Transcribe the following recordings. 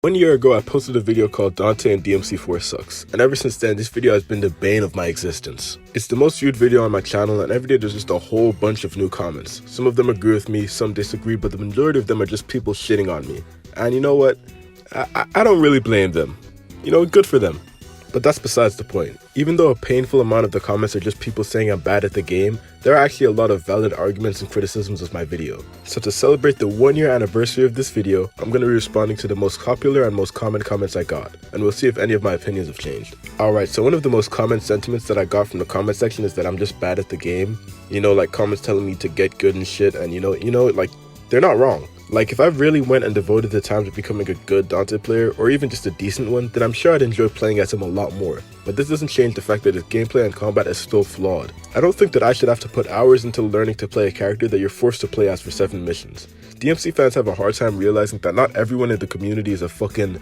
1 year ago, I posted a video called Dante and DMC 4 Sucks, and ever since then, this video has been the bane of my existence. It's the most viewed video on my channel, and every day there's just a whole bunch of new comments. Some of them agree with me, some disagree, but the majority of them are just people shitting on me. And you know what? I don't really blame them. You know, good for them. But that's besides the point. Even though a painful amount of the comments are just people saying I'm bad at the game, there are actually a lot of valid arguments and criticisms of my video. So to celebrate the 1 year anniversary of this video, I'm going to be responding to the most popular and most common comments I got, and we'll see if any of my opinions have changed. Alright, so one of the most common sentiments that I got from the comment section is that I'm just bad at the game. You know, like comments telling me to get good and shit, and you know, like, they're not wrong. Like, if I really went and devoted the time to becoming a good Dante player, or even just a decent one, then I'm sure I'd enjoy playing as him a lot more. But this doesn't change the fact that his gameplay and combat is still flawed. I don't think that I should have to put hours into learning to play a character that you're forced to play as for 7 missions. DMC fans have a hard time realizing that not everyone in the community is a fucking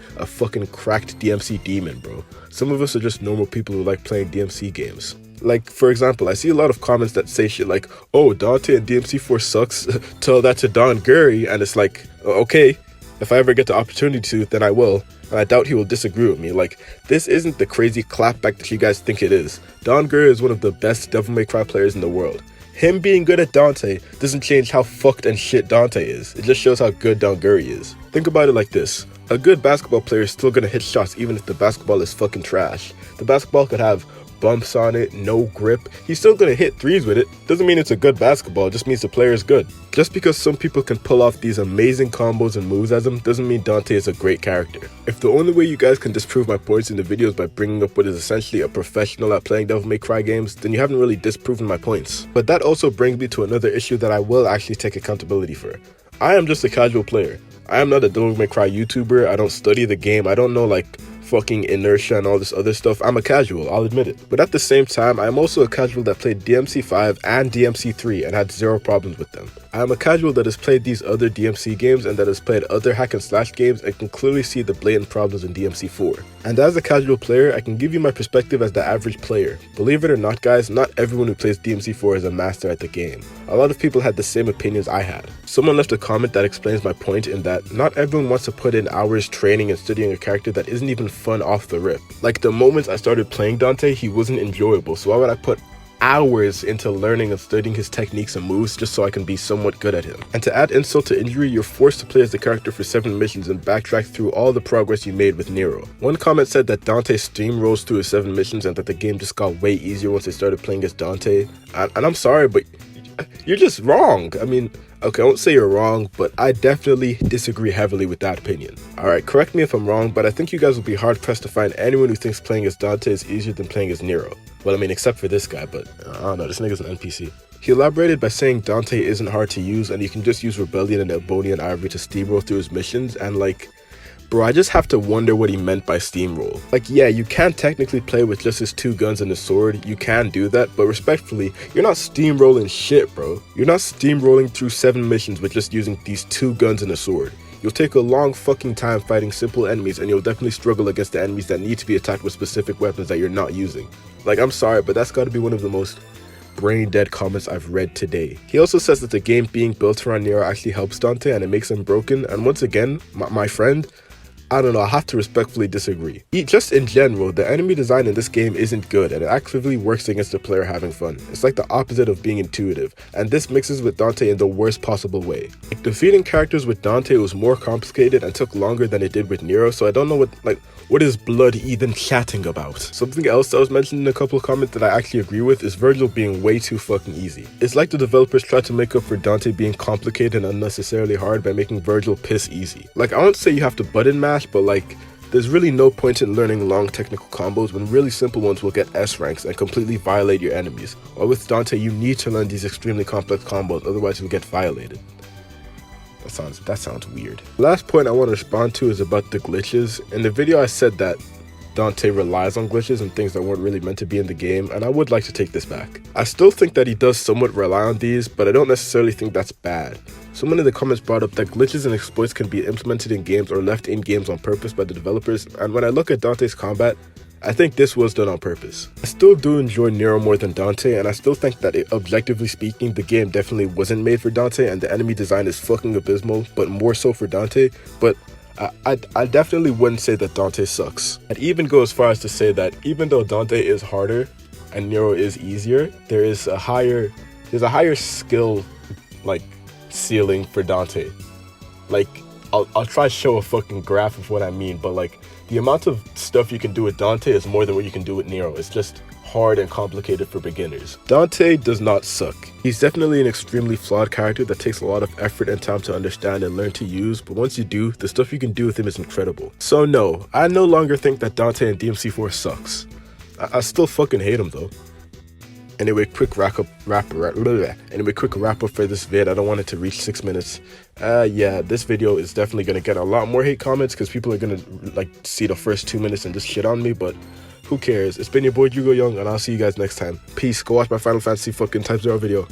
cracked DMC demon, bro. Some of us are just normal people who like playing DMC games. Like, for example, I see a lot of comments that say shit like, oh, Dante and DMC 4 sucks, tell that to Don Gurry, and it's like, okay, if I ever get the opportunity to, then I will, and I doubt he will disagree with me. Like, this isn't the crazy clapback that you guys think it is. Don Gurry is one of the best Devil May Cry players in the world. Him being good at Dante doesn't change how fucked and shit Dante is. It just shows how good Don Gurry is. Think about it like this. A good basketball player is still gonna hit shots even if the basketball is fucking trash. The basketball could have bumps on it, no grip, he's still gonna hit threes with it. Doesn't mean it's a good basketball, it just means the player is good. Just because some people can pull off these amazing combos and moves as him doesn't mean Dante is a great character. If the only way you guys can disprove my points in the videos by bringing up what is essentially a professional at playing Devil May Cry games, then you haven't really disproven my points. But that also brings me to another issue that I will actually take accountability for. I am just a casual player. I am not a Devil May Cry YouTuber, I don't study the game, I don't know like fucking inertia and all this other stuff. I'm a casual, I'll admit it. But at the same time, I'm also a casual that played DMC 5 and DMC 3 and had zero problems with them. I am a casual that has played these other DMC games and that has played other hack and slash games and can clearly see the blatant problems in DMC 4. And as a casual player, I can give you my perspective as the average player. Believe it or not guys, not everyone who plays DMC 4 is a master at the game. A lot of people had the same opinions I had. Someone left a comment that explains my point in that not everyone wants to put in hours training and studying a character that isn't even fun off the rip. Like the moment I started playing Dante, he wasn't enjoyable, so why would I put hours into learning and studying his techniques and moves just so I can be somewhat good at him? And to add insult to injury, you're forced to play as the character for 7 missions and backtrack through all the progress you made with Nero. One comment said that Dante steamrolls through his 7 missions and that the game just got way easier once they started playing as Dante. And I'm sorry, but you're just wrong. I mean, okay, I won't say you're wrong, but I definitely disagree heavily with that opinion. Alright, correct me if I'm wrong, but I think you guys will be hard pressed to find anyone who thinks playing as Dante is easier than playing as Nero. Well, I mean, except for this guy, but I don't know, this nigga's an NPC. He elaborated by saying Dante isn't hard to use and you can just use Rebellion and Ebonian Ivory to steamroll through his missions, and like, bro, I just have to wonder what he meant by steamroll. Like, yeah, you can technically play with just his 2 guns and a sword, you can do that, but respectfully, you're not steamrolling shit, bro. You're not steamrolling through 7 missions with just using these 2 guns and a sword. You'll take a long fucking time fighting simple enemies and you'll definitely struggle against the enemies that need to be attacked with specific weapons that you're not using. Like, I'm sorry, but that's gotta be one of the most brain dead comments I've read today. He also says that the game being built around Nero actually helps Dante and it makes him broken, and once again, my friend, I don't know, I have to respectfully disagree. Just in general, the enemy design in this game isn't good and it actively works against the player having fun. It's like the opposite of being intuitive, and this mixes with Dante in the worst possible way. Like, defeating characters with Dante was more complicated and took longer than it did with Nero, so I don't know what is Blood even chatting about? Something else that was mentioned in a couple of comments that I actually agree with is Virgil being way too fucking easy. It's like the developers tried to make up for Dante being complicated and unnecessarily hard by making Virgil piss easy. Like, I won't say you have to button mash, but like, there's really no point in learning long technical combos when really simple ones will get S ranks and completely violate your enemies. While with Dante, you need to learn these extremely complex combos, otherwise you'll get violated. That sounds weird. The last point I want to respond to is about the glitches. In the video I said that Dante relies on glitches and things that weren't really meant to be in the game, and I would like to take this back. I still think that he does somewhat rely on these, but I don't necessarily think that's bad. Someone in the comments brought up that glitches and exploits can be implemented in games or left in games on purpose by the developers, and when I look at Dante's combat, I think this was done on purpose. I still do enjoy Nero more than Dante, and I still think that objectively speaking, the game definitely wasn't made for Dante and the enemy design is fucking abysmal, but more so for Dante. But I definitely wouldn't say that Dante sucks. I'd even go as far as to say that even though Dante is harder and Nero is easier, there's a higher skill like ceiling for Dante. Like I'll try to show a fucking graph of what I mean, but like the amount of stuff you can do with Dante is more than what you can do with Nero. It's just hard and complicated for beginners. Dante does not suck. He's definitely an extremely flawed character that takes a lot of effort and time to understand and learn to use, but once you do, the stuff you can do with him is incredible. So no, I no longer think that Dante in DMC4 sucks. I still fucking hate him though. Anyway, quick wrap up for this vid. I don't want it to reach 6 minutes. Yeah, this video is definitely gonna get a lot more hate comments because people are gonna like see the first 2 minutes and just shit on me, but who cares? It's been your boy Hugo Young, and I'll see you guys next time. Peace. Go watch my Final Fantasy fucking Type 0 video.